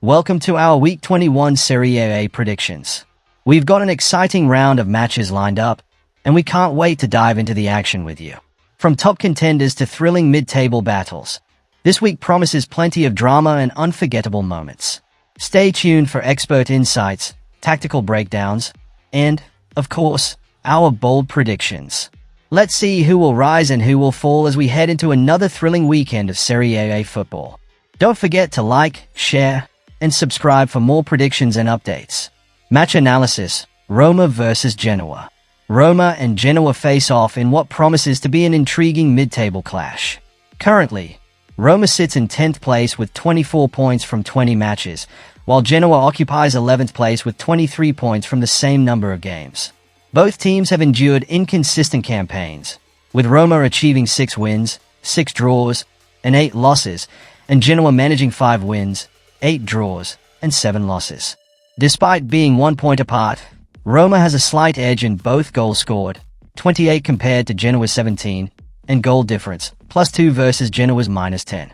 Welcome to our Week 21 Serie A Predictions. We've got an exciting round of matches lined up, and we can't wait to dive into the action with you. From top contenders to thrilling mid-table battles, this week promises plenty of drama and unforgettable moments. Stay tuned for expert insights, tactical breakdowns, and, of course, our bold predictions. Let's see who will rise and who will fall as we head into another thrilling weekend of Serie A football. Don't forget to like, share, and subscribe for more predictions and updates. Match analysis: Roma versus Genoa. Roma and Genoa face off in what promises to be an intriguing mid-table clash. Currently, Roma sits in 10th place with 24 points from 20 matches, while Genoa occupies 11th place with 23 points from the same number of games. Both teams have endured inconsistent campaigns, with Roma achieving 6 wins, 6 draws, and 8 losses, and Genoa managing 5 wins, 8 draws, and 7 losses. Despite being 1 point apart, Roma has a slight edge in both goals scored, 28 compared to Genoa's 17, and goal difference, +2 versus Genoa's -10.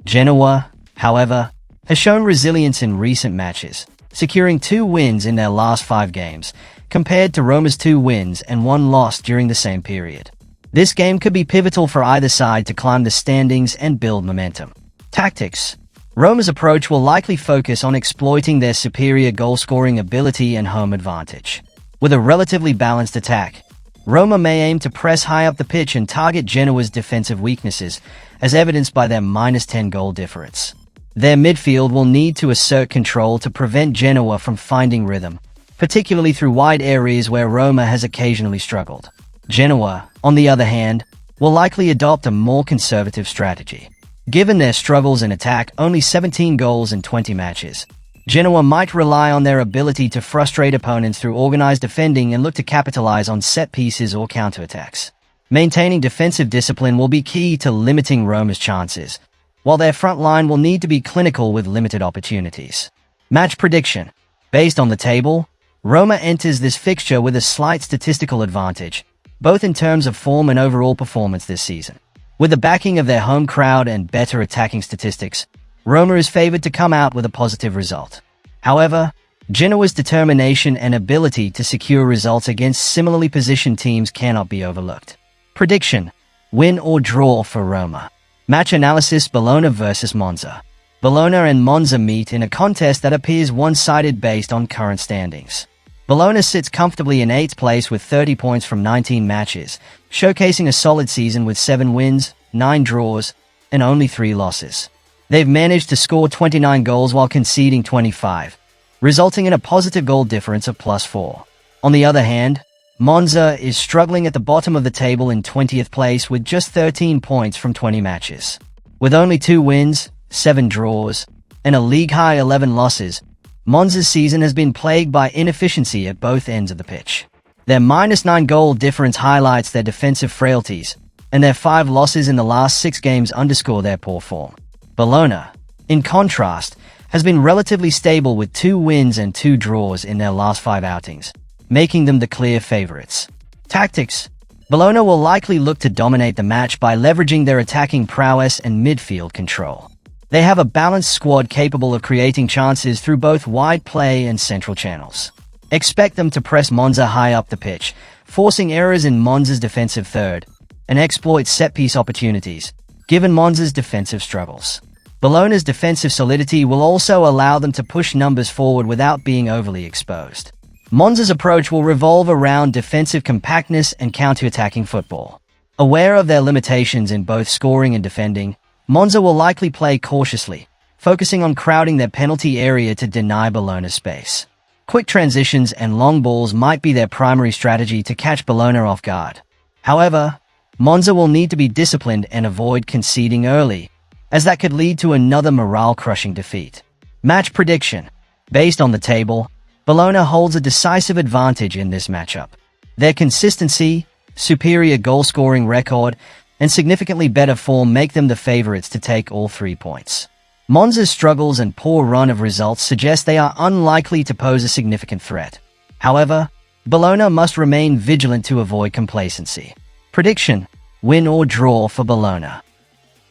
Genoa, however, has shown resilience in recent matches, securing 2 wins in their last 5 games, compared to Roma's 2 wins and 1 loss during the same period. This game could be pivotal for either side to climb the standings and build momentum. Tactics: Roma's approach will likely focus on exploiting their superior goal-scoring ability and home advantage. With a relatively balanced attack, Roma may aim to press high up the pitch and target Genoa's defensive weaknesses, as evidenced by their -10 goal difference. Their midfield will need to assert control to prevent Genoa from finding rhythm, particularly through wide areas where Roma has occasionally struggled. Genoa, on the other hand, will likely adopt a more conservative strategy. Given their struggles in attack, only 17 goals in 20 matches, Genoa might rely on their ability to frustrate opponents through organized defending and look to capitalize on set pieces or counterattacks. Maintaining defensive discipline will be key to limiting Roma's chances, while their front line will need to be clinical with limited opportunities. Match prediction: based on the table, Roma enters this fixture with a slight statistical advantage, both in terms of form and overall performance this season. With the backing of their home crowd and better attacking statistics, Roma is favored to come out with a positive result. However, Genoa's determination and ability to secure results against similarly positioned teams cannot be overlooked. Prediction: win or draw for Roma. Match analysis: Bologna versus Monza. Bologna and Monza meet in a contest that appears one-sided based on current standings. Bologna sits comfortably in 8th place with 30 points from 19 matches, showcasing a solid season with 7 wins, 9 draws, and only 3 losses. They've managed to score 29 goals while conceding 25, resulting in a positive goal difference of +4. On the other hand, Monza is struggling at the bottom of the table in 20th place with just 13 points from 20 matches. With only 2 wins, 7 draws, and a league-high 11 losses, Monza's season has been plagued by inefficiency at both ends of the pitch. Their -9 goal difference highlights their defensive frailties, and their 5 losses in the last 6 games underscore their poor form. Bologna, in contrast, has been relatively stable with 2 wins and 2 draws in their last 5 outings, making them the clear favorites. Tactics: Bologna will likely look to dominate the match by leveraging their attacking prowess and midfield control. They have a balanced squad capable of creating chances through both wide play and central channels. Expect them to press Monza high up the pitch, forcing errors in Monza's defensive third, and exploit set-piece opportunities, given Monza's defensive struggles. Bologna's defensive solidity will also allow them to push numbers forward without being overly exposed. Monza's approach will revolve around defensive compactness and counter-attacking football. Aware of their limitations in both scoring and defending, Monza will likely play cautiously, focusing on crowding their penalty area to deny Bologna space. Quick transitions and long balls might be their primary strategy to catch Bologna off guard. However, Monza will need to be disciplined and avoid conceding early, as that could lead to another morale-crushing defeat. Match prediction: based on the table, Bologna holds a decisive advantage in this matchup. Their consistency, superior goal-scoring record, and significantly better form make them the favorites to take all 3 points. Monza's struggles and poor run of results suggest they are unlikely to pose a significant threat. However, Bologna must remain vigilant to avoid complacency. Prediction: win or draw for Bologna.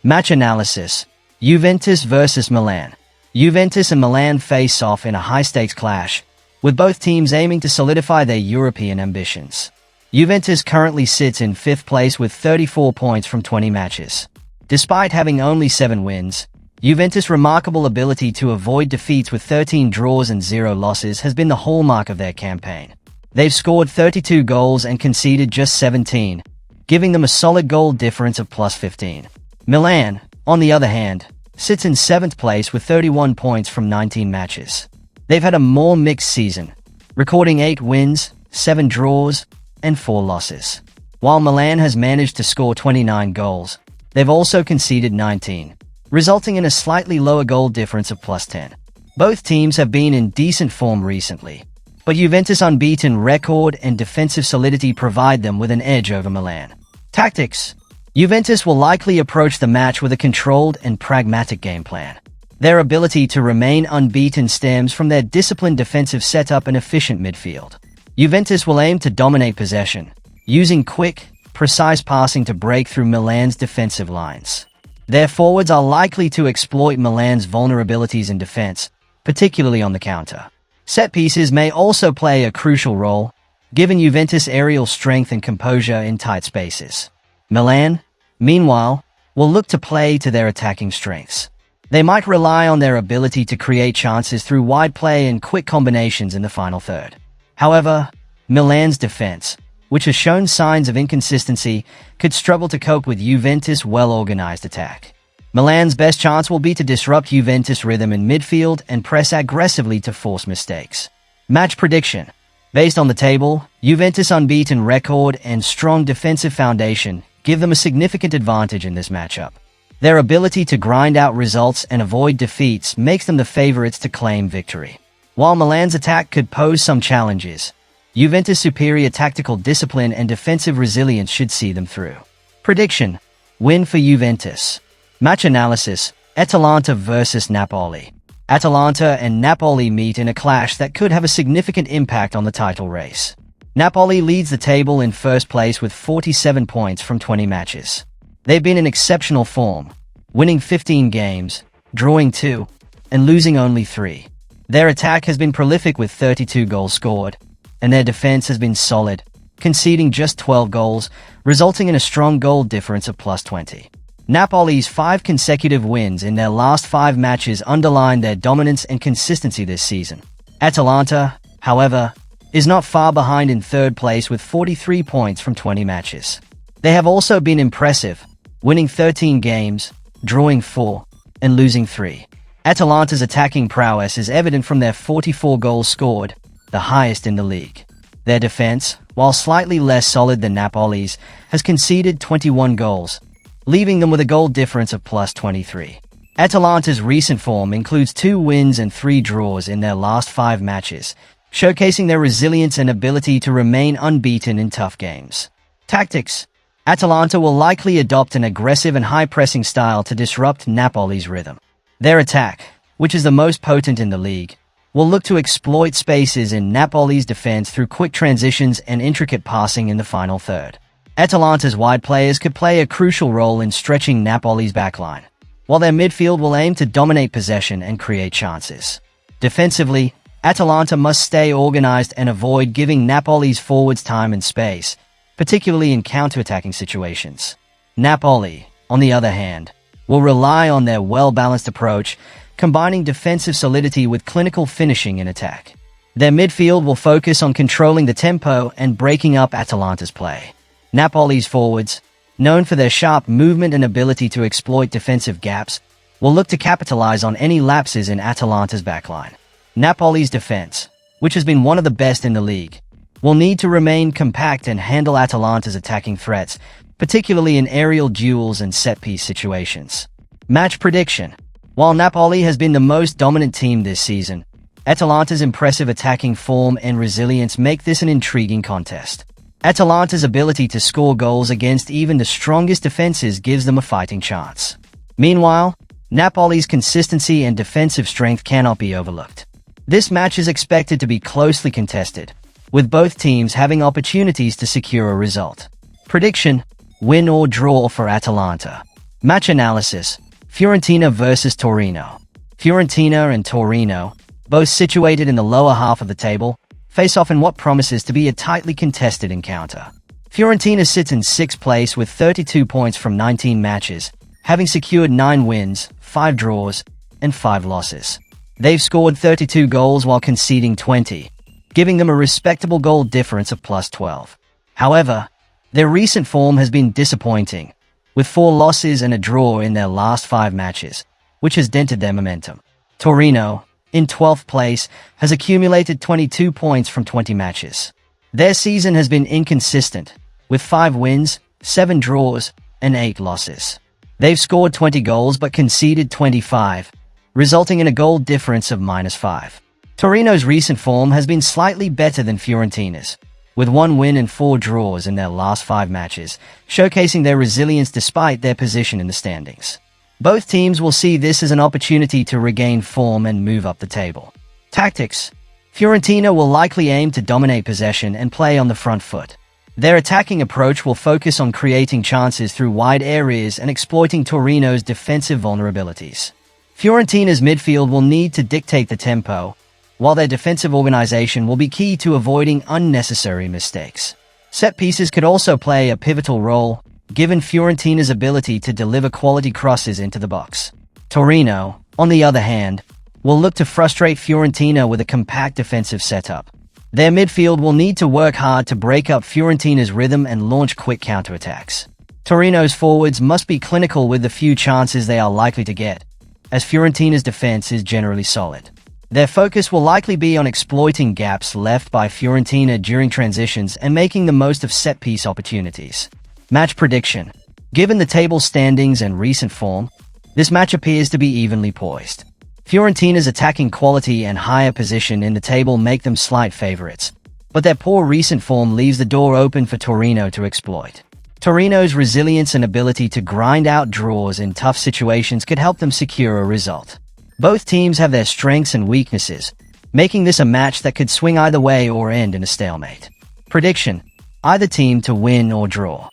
Match analysis: Juventus versus Milan. Juventus and Milan face off in a high-stakes clash, with both teams aiming to solidify their European ambitions. Juventus currently sits in 5th place with 34 points from 20 matches. Despite having only 7 wins, Juventus' remarkable ability to avoid defeats with 13 draws and 0 losses has been the hallmark of their campaign. They've scored 32 goals and conceded just 17, giving them a solid goal difference of +15. Milan, on the other hand, sits in 7th place with 31 points from 19 matches. They've had a more mixed season, recording 8 wins, 7 draws, and 4 losses. While Milan has managed to score 29 goals, they've also conceded 19, resulting in a slightly lower goal difference of +10. Both teams have been in decent form recently, but Juventus' unbeaten record and defensive solidity provide them with an edge over Milan. Tactics: Juventus will likely approach the match with a controlled and pragmatic game plan. Their ability to remain unbeaten stems from their disciplined defensive setup and efficient midfield. Juventus will aim to dominate possession, using quick, precise passing to break through Milan's defensive lines. Their forwards are likely to exploit Milan's vulnerabilities in defense, particularly on the counter. Set pieces may also play a crucial role, giving Juventus aerial strength and composure in tight spaces. Milan, meanwhile, will look to play to their attacking strengths. They might rely on their ability to create chances through wide play and quick combinations in the final third. However, Milan's defense, which has shown signs of inconsistency, could struggle to cope with Juventus' well-organized attack. Milan's best chance will be to disrupt Juventus' rhythm in midfield and press aggressively to force mistakes. Match prediction: based on the table, Juventus' unbeaten record and strong defensive foundation give them a significant advantage in this matchup. Their ability to grind out results and avoid defeats makes them the favorites to claim victory. While Milan's attack could pose some challenges, Juventus' superior tactical discipline and defensive resilience should see them through. Prediction: win for Juventus. Match analysis: Atalanta versus Napoli. Atalanta and Napoli meet in a clash that could have a significant impact on the title race. Napoli leads the table in first place with 47 points from 20 matches. They've been in exceptional form, winning 15 games, drawing 2, and losing only 3. Their attack has been prolific with 32 goals scored, and their defense has been solid, conceding just 12 goals, resulting in a strong goal difference of +20. Napoli's 5 consecutive wins in their last 5 matches underline their dominance and consistency this season. Atalanta, however, is not far behind in third place with 43 points from 20 matches. They have also been impressive, winning 13 games, drawing 4, and losing 3. Atalanta's attacking prowess is evident from their 44 goals scored, the highest in the league. Their defense, while slightly less solid than Napoli's, has conceded 21 goals, leaving them with a goal difference of +23. Atalanta's recent form includes 2 wins and 3 draws in their last 5 matches, showcasing their resilience and ability to remain unbeaten in tough games. Tactics: Atalanta will likely adopt an aggressive and high-pressing style to disrupt Napoli's rhythm. Their attack, which is the most potent in the league, will look to exploit spaces in Napoli's defense through quick transitions and intricate passing in the final third. Atalanta's wide players could play a crucial role in stretching Napoli's backline, while their midfield will aim to dominate possession and create chances. Defensively, Atalanta must stay organized and avoid giving Napoli's forwards time and space, particularly in counter-attacking situations. Napoli, on the other hand, will rely on their well-balanced approach, combining defensive solidity with clinical finishing in attack. Their midfield will focus on controlling the tempo and breaking up Atalanta's play. Napoli's forwards, known for their sharp movement and ability to exploit defensive gaps, will look to capitalize on any lapses in Atalanta's backline. Napoli's defense, which has been one of the best in the league, will need to remain compact and handle Atalanta's attacking threats, particularly in aerial duels and set-piece situations. Match prediction: while Napoli has been the most dominant team this season, Atalanta's impressive attacking form and resilience make this an intriguing contest. Atalanta's ability to score goals against even the strongest defenses gives them a fighting chance. Meanwhile, Napoli's consistency and defensive strength cannot be overlooked. This match is expected to be closely contested, with both teams having opportunities to secure a result. Prediction: win or draw for Atalanta. Match analysis: Fiorentina versus Torino. Fiorentina and Torino, both situated in the lower half of the table, face off in what promises to be a tightly contested encounter. Fiorentina sits in 6th place with 32 points from 19 matches, having secured 9 wins, 5 draws, and 5 losses. They've scored 32 goals while conceding 20, giving them a respectable goal difference of +12. However, their recent form has been disappointing, with 4 losses and a draw in their last 5 matches, which has dented their momentum. Torino, in 12th place, has accumulated 22 points from 20 matches. Their season has been inconsistent, with 5 wins, 7 draws, and 8 losses. They've scored 20 goals but conceded 25, resulting in a goal difference of -5. Torino's recent form has been slightly better than Fiorentina's, with 1 win and 4 draws in their last 5 matches, showcasing their resilience despite their position in the standings. Both teams will see this as an opportunity to regain form and move up the table. Tactics: Fiorentina will likely aim to dominate possession and play on the front foot. Their attacking approach will focus on creating chances through wide areas and exploiting Torino's defensive vulnerabilities. Fiorentina's midfield will need to dictate the tempo, while their defensive organization will be key to avoiding unnecessary mistakes. Set pieces could also play a pivotal role, given Fiorentina's ability to deliver quality crosses into the box. Torino, on the other hand, will look to frustrate Fiorentina with a compact defensive setup. Their midfield will need to work hard to break up Fiorentina's rhythm and launch quick counterattacks. Torino's forwards must be clinical with the few chances they are likely to get, as Fiorentina's defense is generally solid. Their focus will likely be on exploiting gaps left by Fiorentina during transitions and making the most of set-piece opportunities. Match prediction: given the table standings and recent form, this match appears to be evenly poised. Fiorentina's attacking quality and higher position in the table make them slight favorites, but their poor recent form leaves the door open for Torino to exploit. Torino's resilience and ability to grind out draws in tough situations could help them secure a result. Both teams have their strengths and weaknesses, making this a match that could swing either way or end in a stalemate. Prediction: either team to win or draw.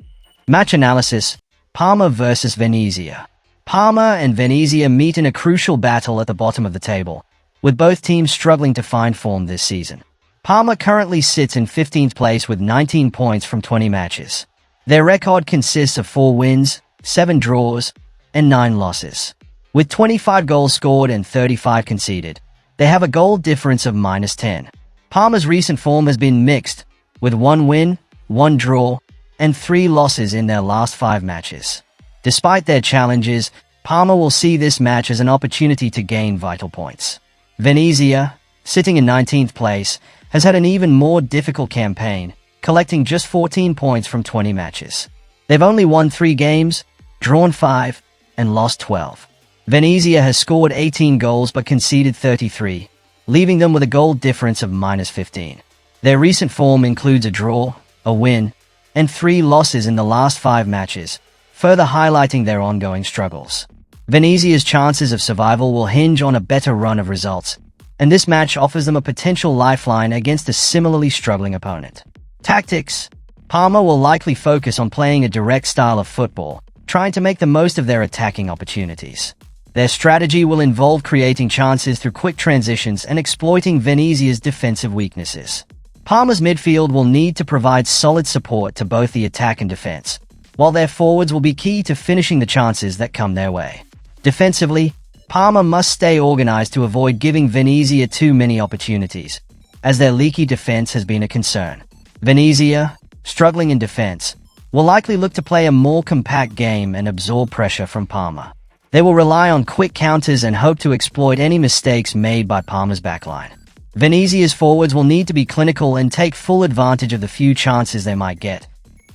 Match analysis: Parma versus Venezia. Parma and Venezia meet in a crucial battle at the bottom of the table, with both teams struggling to find form this season. Parma currently sits in 15th place with 19 points from 20 matches. Their record consists of 4 wins, 7 draws, and 9 losses. With 25 goals scored and 35 conceded, they have a goal difference of -10. Parma's recent form has been mixed, with 1 win, 1 draw, and 3 losses in their last 5 matches. Despite their challenges, Parma will see this match as an opportunity to gain vital points. Venezia, sitting in 19th place, has had an even more difficult campaign, collecting just 14 points from 20 matches. They've only won 3 games, drawn 5, and lost 12. Venezia has scored 18 goals but conceded 33, leaving them with a goal difference of -15. Their recent form includes a draw, a win, and 3 losses in the last 5 matches, further highlighting their ongoing struggles. Venezia's chances of survival will hinge on a better run of results, and this match offers them a potential lifeline against a similarly struggling opponent. Tactics: Parma will likely focus on playing a direct style of football, trying to make the most of their attacking opportunities. Their strategy will involve creating chances through quick transitions and exploiting Venezia's defensive weaknesses. Parma's midfield will need to provide solid support to both the attack and defense, while their forwards will be key to finishing the chances that come their way. Defensively, Parma must stay organized to avoid giving Venezia too many opportunities, as their leaky defense has been a concern. Venezia, struggling in defense, will likely look to play a more compact game and absorb pressure from Parma. They will rely on quick counters and hope to exploit any mistakes made by Parma's backline. Venezia's forwards will need to be clinical and take full advantage of the few chances they might get,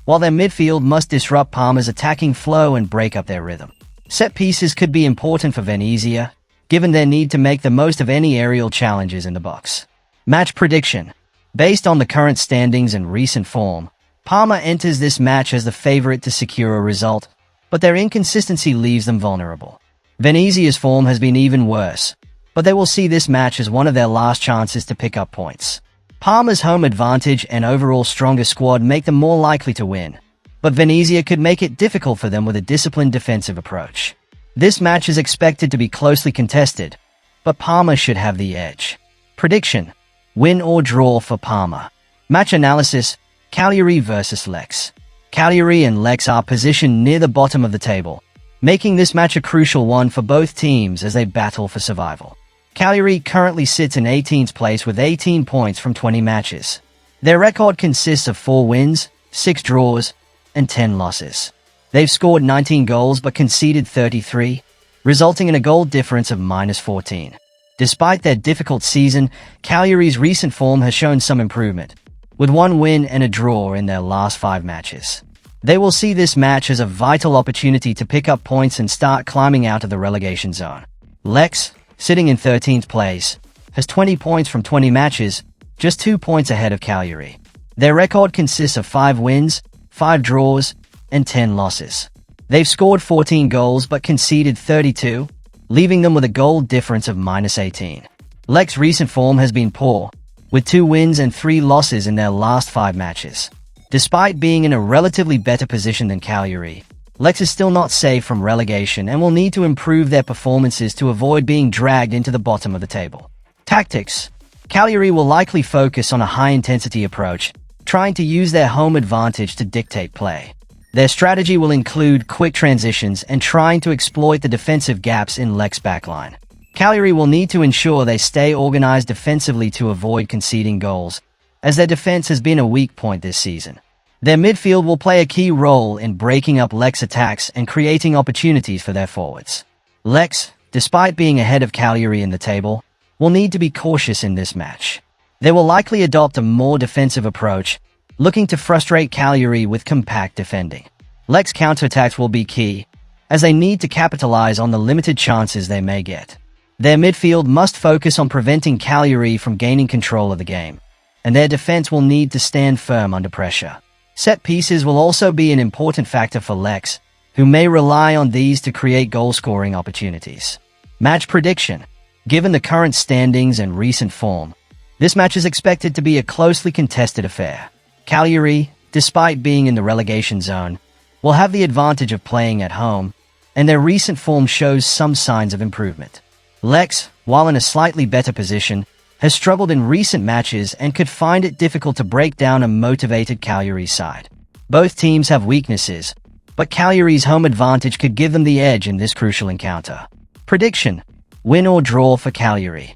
while their midfield must disrupt Parma's attacking flow and break up their rhythm. Set pieces could be important for Venezia, given their need to make the most of any aerial challenges in the box. Match prediction: based on the current standings and recent form, Parma enters this match as the favorite to secure a result, but their inconsistency leaves them vulnerable. Venezia's form has been even worse, but they will see this match as one of their last chances to pick up points. Parma's home advantage and overall stronger squad make them more likely to win, but Venezia could make it difficult for them with a disciplined defensive approach. This match is expected to be closely contested, but Parma should have the edge. Prediction: win or draw for Parma. Match analysis: Cagliari versus Lex. Cagliari and Lex are positioned near the bottom of the table, making this match a crucial one for both teams as they battle for survival. Cagliari currently sits in 18th place with 18 points from 20 matches. Their record consists of 4 wins, 6 draws, and 10 losses. They've scored 19 goals but conceded 33, resulting in a goal difference of -14. Despite their difficult season, Cagliari's recent form has shown some improvement, with 1 win and a draw in their last 5 matches. They will see this match as a vital opportunity to pick up points and start climbing out of the relegation zone. Lex, sitting in 13th place, has 20 points from 20 matches, just 2 points ahead of Cagliari. Their record consists of 5 wins, 5 draws, and 10 losses. They've scored 14 goals but conceded 32, leaving them with a goal difference of -18. Lex's recent form has been poor, with 2 wins and 3 losses in their last 5 matches. Despite being in a relatively better position than Cagliari, Lex is still not safe from relegation and will need to improve their performances to avoid being dragged into the bottom of the table. Tactics: Cagliari will likely focus on a high-intensity approach, trying to use their home advantage to dictate play. Their strategy will include quick transitions and trying to exploit the defensive gaps in Lex's backline. Cagliari will need to ensure they stay organized defensively to avoid conceding goals, as their defense has been a weak point this season. Their midfield will play a key role in breaking up Lex's attacks and creating opportunities for their forwards. Lex, despite being ahead of Cagliari in the table, will need to be cautious in this match. They will likely adopt a more defensive approach, looking to frustrate Cagliari with compact defending. Lex's counterattacks will be key, as they need to capitalize on the limited chances they may get. Their midfield must focus on preventing Cagliari from gaining control of the game, and their defense will need to stand firm under pressure. Set pieces will also be an important factor for Lex, who may rely on these to create goal-scoring opportunities. Match prediction: given the current standings and recent form, this match is expected to be a closely contested affair. Cagliari, despite being in the relegation zone, will have the advantage of playing at home, and their recent form shows some signs of improvement. Lex, while in a slightly better position, has struggled in recent matches and could find it difficult to break down a motivated Cagliari side. Both teams have weaknesses, but Cagliari's home advantage could give them the edge in this crucial encounter. Prediction: win or draw for Cagliari.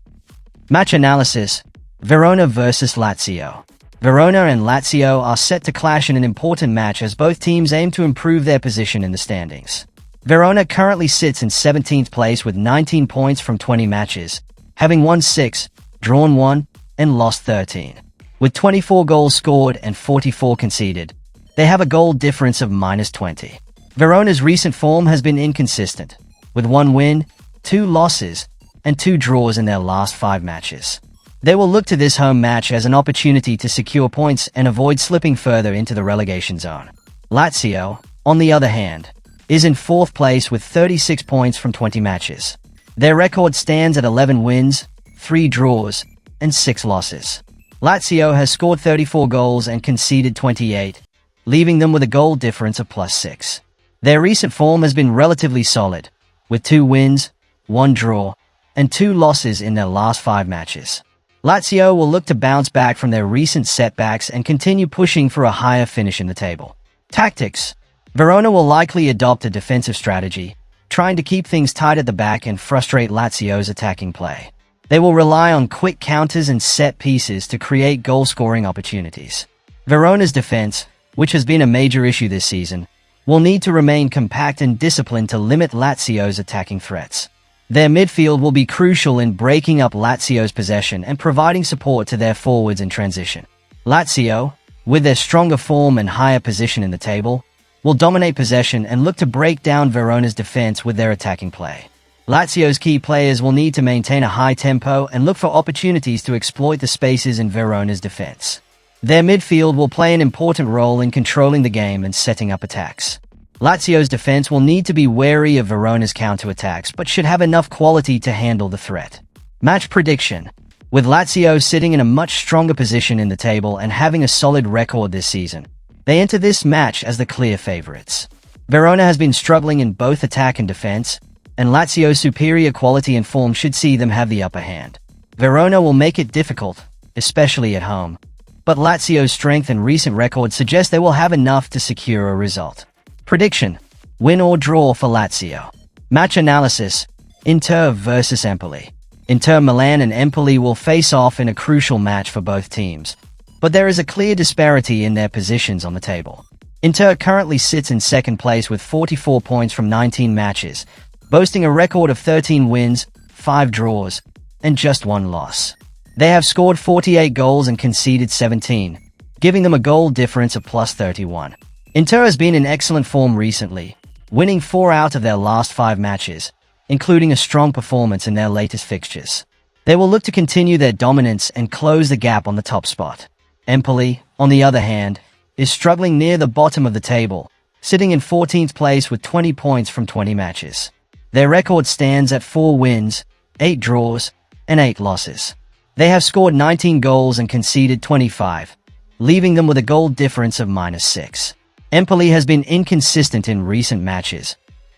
Match analysis: Verona versus Lazio. Verona and Lazio are set to clash in an important match as both teams aim to improve their position in the standings. Verona currently sits in 17th place with 19 points from 20 matches, having won 6, drawn 1, and lost 13. With 24 goals scored and 44 conceded, they have a goal difference of -20. Verona's recent form has been inconsistent, with 1 win, 2 losses, and 2 draws in their last 5 matches. They will look to this home match as an opportunity to secure points and avoid slipping further into the relegation zone. Lazio, on the other hand, is in 4th place with 36 points from 20 matches. Their record stands at 11 wins, 3 draws, and 6 losses. Lazio has scored 34 goals and conceded 28, leaving them with a goal difference of +6. Their recent form has been relatively solid, with 2 wins, 1 draw, and 2 losses in their last 5 matches. Lazio will look to bounce back from their recent setbacks and continue pushing for a higher finish in the table. Tactics: Verona will likely adopt a defensive strategy, trying to keep things tight at the back and frustrate Lazio's attacking play. They will rely on quick counters and set pieces to create goal-scoring opportunities. Verona's defense, which has been a major issue this season, will need to remain compact and disciplined to limit Lazio's attacking threats. Their midfield will be crucial in breaking up Lazio's possession and providing support to their forwards in transition. Lazio, with their stronger form and higher position in the table, will dominate possession and look to break down Verona's defense with their attacking play. Lazio's key players will need to maintain a high tempo and look for opportunities to exploit the spaces in Verona's defense. Their midfield will play an important role in controlling the game and setting up attacks. Lazio's defense will need to be wary of Verona's counterattacks but should have enough quality to handle the threat. Match prediction: with Lazio sitting in a much stronger position in the table and having a solid record this season, they enter this match as the clear favorites. Verona has been struggling in both attack and defense, and Lazio's superior quality and form should see them have the upper hand. Verona will make it difficult, especially at home, but Lazio's strength and recent record suggest they will have enough to secure a result. Prediction: win or draw for Lazio. Match analysis: Inter versus Empoli. Inter Milan and Empoli will face off in a crucial match for both teams, but there is a clear disparity in their positions on the table. Inter currently sits in second place with 44 points from 19 matches, boasting a record of 13 wins, 5 draws, and just 1 loss. They have scored 48 goals and conceded 17, giving them a goal difference of plus 31. Inter has been in excellent form recently, winning 4 out of their last 5 matches, including a strong performance in their latest fixtures. They will look to continue their dominance and close the gap on the top spot. Empoli, on the other hand, is struggling near the bottom of the table, sitting in 14th place with 20 points from 20 matches. Their record stands at 4 wins, 8 draws, and 8 losses. They have scored 19 goals and conceded 25, leaving them with a goal difference of -6. Empoli has been inconsistent in recent matches,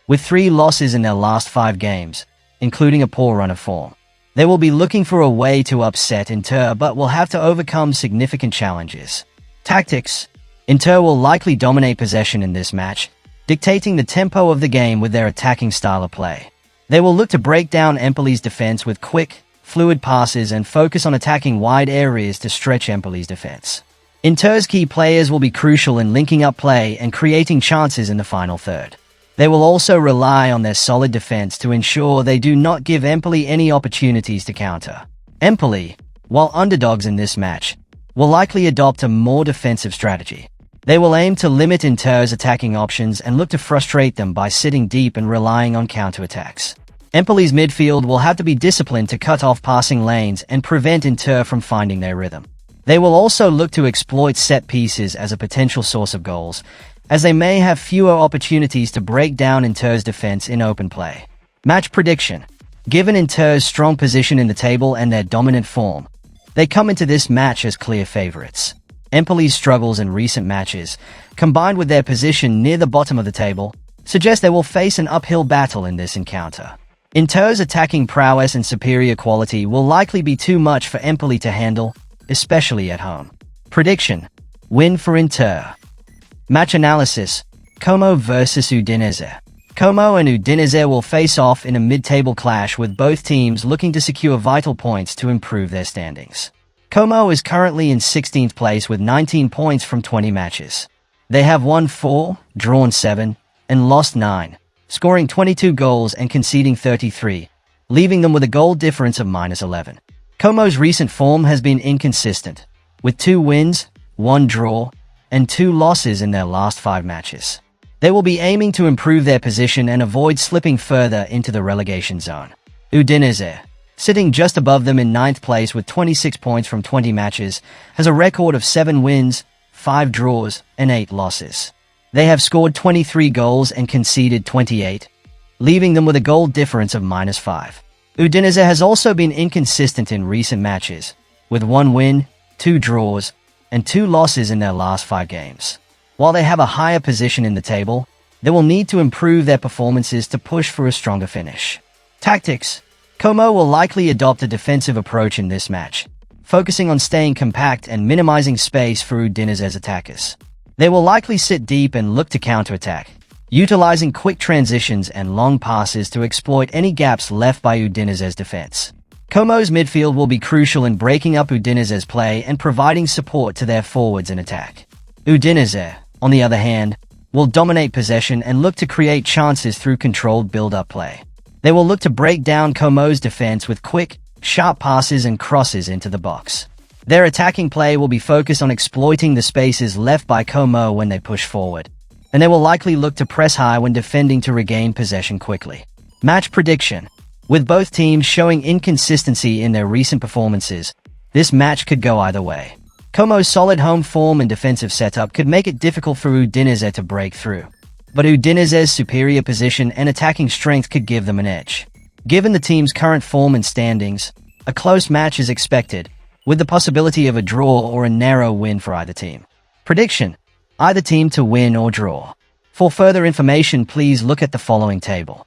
with 3 losses in their last 5 games, including a poor run of form. They will be looking for a way to upset Inter but will have to overcome significant challenges. Tactics: Inter will likely dominate possession in this match, dictating the tempo of the game with their attacking style of play. They will look to break down Empoli's defense with quick, fluid passes and focus on attacking wide areas to stretch Empoli's defense. Inter's key players will be crucial in linking up play and creating chances in the final third. They will also rely on their solid defense to ensure they do not give Empoli any opportunities to counter. Empoli, while underdogs in this match, will likely adopt a more defensive strategy. They will aim to limit Inter's attacking options and look to frustrate them by sitting deep and relying on counterattacks. Empoli's midfield will have to be disciplined to cut off passing lanes and prevent Inter from finding their rhythm. They will also look to exploit set pieces as a potential source of goals, as they may have fewer opportunities to break down Inter's defense in open play. Match prediction: given Inter's strong position in the table and their dominant form, they come into this match as clear favorites. Empoli's struggles in recent matches, combined with their position near the bottom of the table, suggest they will face an uphill battle in this encounter. Inter's attacking prowess and superior quality will likely be too much for Empoli to handle, especially at home. Prediction: win for Inter. Match analysis: Como versus Udinese. Como and Udinese will face off in a mid-table clash with both teams looking to secure vital points to improve their standings. Como is currently in 16th place with 19 points from 20 matches. They have won 4, drawn 7, and lost 9, scoring 22 goals and conceding 33, leaving them with a goal difference of -11. Como's recent form has been inconsistent, with 2 wins, 1 draw, and 2 losses in their last 5 matches. They will be aiming to improve their position and avoid slipping further into the relegation zone. Udinese, sitting just above them in 9th place with 26 points from 20 matches, has a record of 7 wins, 5 draws, and 8 losses. They have scored 23 goals and conceded 28, leaving them with a goal difference of -5. Udinese has also been inconsistent in recent matches, with 1 win, 2 draws, and 2 losses in their last 5 games. While they have a higher position in the table, they will need to improve their performances to push for a stronger finish. Tactics: Como will likely adopt a defensive approach in this match, focusing on staying compact and minimizing space for Udinese's attackers. They will likely sit deep and look to counterattack, utilizing quick transitions and long passes to exploit any gaps left by Udinese's defense. Como's midfield will be crucial in breaking up Udinese's play and providing support to their forwards in attack. Udinese, on the other hand, will dominate possession and look to create chances through controlled build-up play. They will look to break down Como's defense with quick, sharp passes and crosses into the box. Their attacking play will be focused on exploiting the spaces left by Como when they push forward, and they will likely look to press high when defending to regain possession quickly. Match prediction: with both teams showing inconsistency in their recent performances, this match could go either way. Como's solid home form and defensive setup could make it difficult for Udinese to break through, but Udinese's superior position and attacking strength could give them an edge. Given the team's current form and standings, a close match is expected, with the possibility of a draw or a narrow win for either team. Prediction: either team to win or draw. For further information, please look at the following table.